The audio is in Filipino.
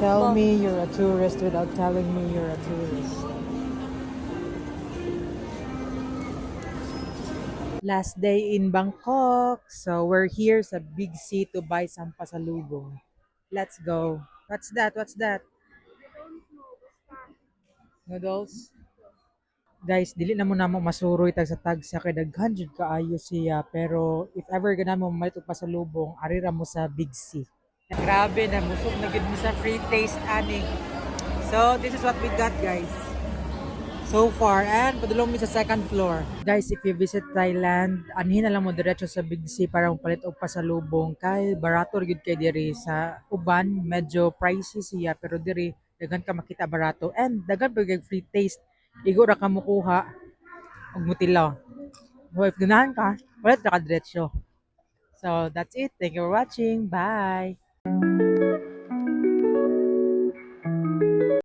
Tell me you're a tourist without telling me you're a tourist. Last day in Bangkok. So we're here sa Big C to buy some pasalubong. Let's go. What's that? What's that? Noodles? Guys, dili na mo namo masuroy tag sa tag sa kay daghan jud kaayo siya, pero if ever gana mo malit og pasalubong, ari ra mo sa Big C. Grabe na musog na gid mo sa free taste ani. So this is what we got, guys. So far, and padulong mi sa second floor. Guys, if you visit Thailand, anhin na lang mo diretso sa Big C para palit og pasalubong kay barato ra gyud kay diri sa uban, medyo pricey siya pero diri daghan ka makita barato and daghan pa gyud free taste. Igo ra ka mo kuha og mutilaw. So if ganahan ka, palit ra ka diretso. So that's it. Thank you for watching. Bye.